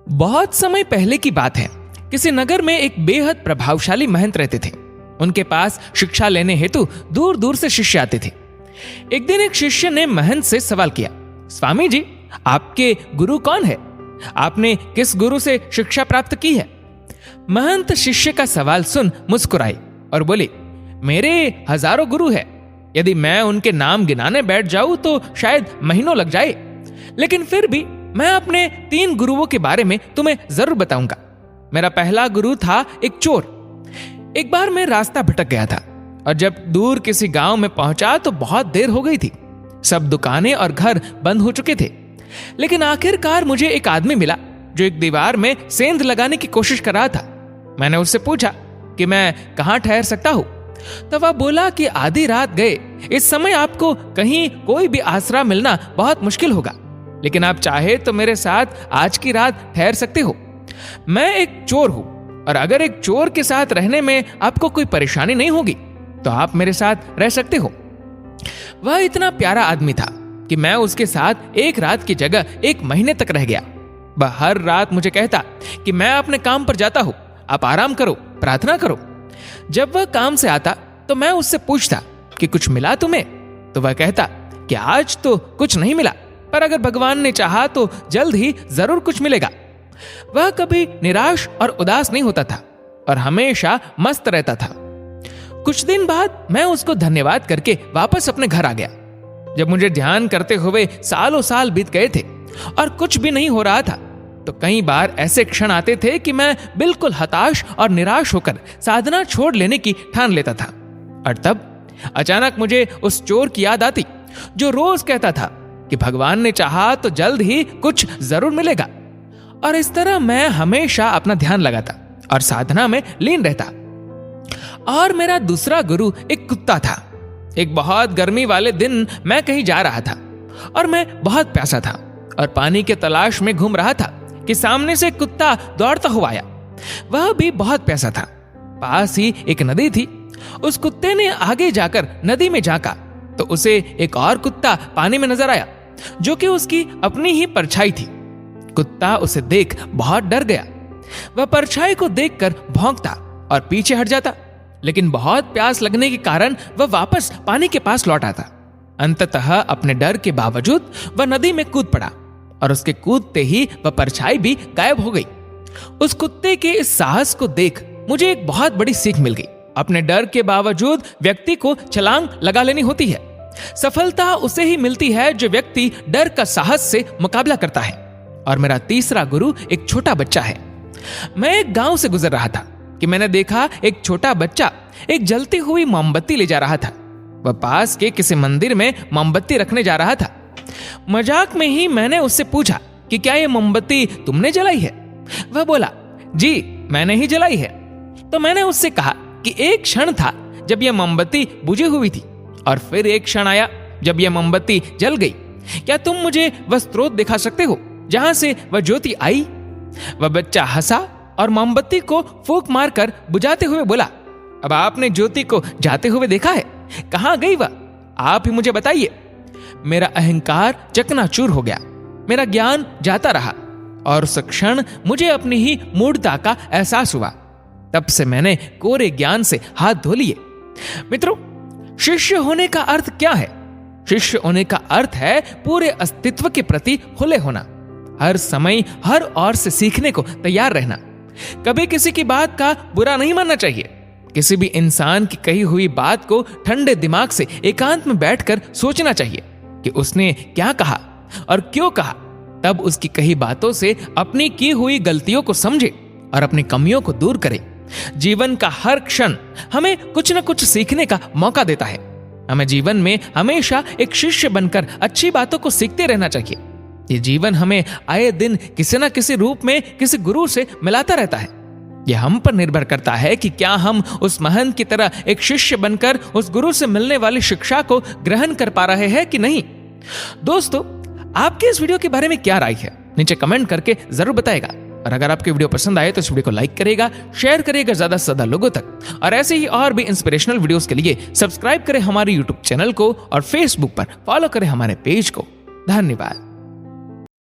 बहुत समय पहले की बात है। किसी नगर में एक बेहद प्रभावशाली महंत रहते थे। उनके पास शिक्षा लेने हेतु दूर दूर से शिष्य आते थे। एक दिन एक शिष्य ने महंत से सवाल किया, स्वामी जी, आपके गुरु कौन है? आपने किस गुरु से शिक्षा प्राप्त की है? महंत शिष्य का सवाल सुन मुस्कुराए और बोले, मेरे हजारों गुरु हैं। यदि मैं उनके नाम गिनाने बैठ जाऊं तो शायद महीनों लग जाए, लेकिन फिर भी मैं अपने 3 गुरुओं के बारे में तुम्हें जरूर बताऊंगा। मेरा पहला गुरु था एक चोर। एक बार मैं रास्ता भटक गया था और जब दूर किसी गांव में पहुंचा तो बहुत देर हो गई थी। सब दुकानें और घर बंद हो चुके थे, लेकिन आखिरकार मुझे एक आदमी मिला जो एक दीवार में सेंध लगाने की कोशिश कर रहा था। मैंने उससे पूछा कि मैं कहां ठहर सकता हूं, तो वह बोला कि आधी रात गए इस समय आपको कहीं कोई भी आसरा मिलना बहुत मुश्किल होगा, लेकिन आप चाहे तो मेरे साथ आज की रात ठहर सकते हो। मैं एक चोर हूं और अगर एक चोर के साथ रहने में आपको कोई परेशानी नहीं होगी तो आप मेरे साथ रह सकते हो। वह इतना प्यारा आदमी था कि मैं उसके साथ एक रात की जगह 1 महीने तक रह गया। वह हर रात मुझे कहता कि मैं अपने काम पर जाता हूं, आप आराम करो, प्रार्थना करो। जब वह काम से आता तो मैं उससे पूछता कि कुछ मिला तुम्हें? तो वह कहता कि आज तो कुछ नहीं मिला, पर अगर भगवान ने चाहा तो जल्द ही जरूर कुछ मिलेगा। वह कभी निराश और उदास नहीं होता था और हमेशा मस्त रहता था। कुछ दिन बाद मैं उसको धन्यवाद करके वापस अपने घर आ गया। जब मुझे ध्यान करते हुए सालों साल बीत गए थे और कुछ भी नहीं हो रहा था, तो कई बार ऐसे क्षण आते थे कि मैं बिल्कुल हताश और निराश होकर साधना छोड़ लेने की ठान लेता था। और तब अचानक मुझे उस चोर की याद आती जो रोज कहता था कि भगवान ने चाहा तो जल्द ही कुछ जरूर मिलेगा। और इस तरह मैं हमेशा अपना ध्यान लगाता और साधना में लीन रहता। और मेरा दूसरा गुरु एक कुत्ता था। एक बहुत गर्मी वाले दिन मैं कहीं जा रहा था और मैं बहुत प्यासा था और पानी के तलाश में घूम रहा था कि सामने से कुत्ता दौड़ता हुआ आया। वह भी बहुत प्यासा था। पास ही एक नदी थी। उस कुत्ते ने आगे जाकर नदी में झांका तो उसे एक और कुत्ता पानी में नजर आया जो कि उसकी अपनी ही परछाई थी। कुत्ता उसे देख बहुत डर गया। वह परछाई को देखकर भौंकता और पीछे हट जाता, लेकिन बहुत प्यास लगने के कारण वह वापस पानी के पास लौट आता। अंततः अपने डर के बावजूद वह नदी में कूद पड़ा और उसके कूदते ही वह परछाई भी गायब हो गई। उस कुत्ते के इस साहस को देख मुझे एक बहुत बड़ी सीख मिल गई। अपने डर के बावजूद व्यक्ति को छलांग लगा लेनी होती है। सफलता उसे ही मिलती है जो व्यक्ति डर का साहस से मुकाबला करता है। और मेरा तीसरा गुरु एक छोटा बच्चा है। मैं एक गांव से गुजर रहा था कि मैंने देखा एक छोटा बच्चा एक जलती हुई मोमबत्ती ले जा रहा था। वह पास के किसी मंदिर में मोमबत्ती रखने जा रहा था। मजाक में ही मैंने उससे पूछा कि क्या यह मोमबत्ती तुमने जलाई है? वह बोला, जी मैंने ही जलाई है। तो मैंने उससे कहा कि एक क्षण था जब यह मोमबत्ती बुझी हुई थी और फिर एक क्षण आया जब यह मोमबत्ती जल गई। क्या तुम मुझे वह स्रोत दिखा सकते हो जहां से वह ज्योति आई? वह बच्चा हंसा और मोमबत्ती को फूंक मारकर बुझाते हुए बोला, अब आपने ज्योति को जाते हुए देखा है, कहां गई वह? आप ही मुझे बताइए। मेरा अहंकार चकनाचूर हो गया। मेरा ज्ञान जाता रहा और उस क्षण मुझे अपनी ही मूढ़ता का एहसास हुआ। तब से मैंने कोरे ज्ञान से हाथ धो लिए। मित्रों, शिष्य होने का अर्थ क्या है? शिष्य होने का अर्थ है पूरे अस्तित्व के प्रति खुले होना, हर समय हर ओर से सीखने को तैयार रहना। कभी किसी की बात का बुरा नहीं मानना चाहिए। किसी भी इंसान की कही हुई बात को ठंडे दिमाग से एकांत में बैठकर सोचना चाहिए कि उसने क्या कहा और क्यों कहा। तब उसकी कही बातों से अपनी की हुई गलतियों को समझे और अपनी कमियों को दूर करे। जीवन का हर क्षण हमें कुछ न कुछ सीखने का मौका देता है। हमें जीवन में हमेशा एक शिष्य बनकर अच्छी बातों को सीखते रहना चाहिए। ये जीवन हमें आए दिन किसी न किसी रूप में किसी गुरु से मिलाता रहता है। यह हम पर निर्भर करता है कि क्या हम उस महंत की तरह एक शिष्य बनकर उस गुरु से मिलने वाली शिक्षा को ग्रहण कर पा रहे हैं कि नहीं। दोस्तों, आपके इस वीडियो के बारे में क्या राय है? नीचे कमेंट करके जरूर बताएगा। और अगर आपके वीडियो पसंद आए तो इस वीडियो को लाइक करेगा, शेयर करेगा ज्यादा से ज्यादा लोगों तक। और ऐसे ही और भी इंस्पिरेशनल वीडियोस के लिए सब्सक्राइब करें हमारे यूट्यूब चैनल को और फेसबुक पर फॉलो करें हमारे पेज को। धन्यवाद।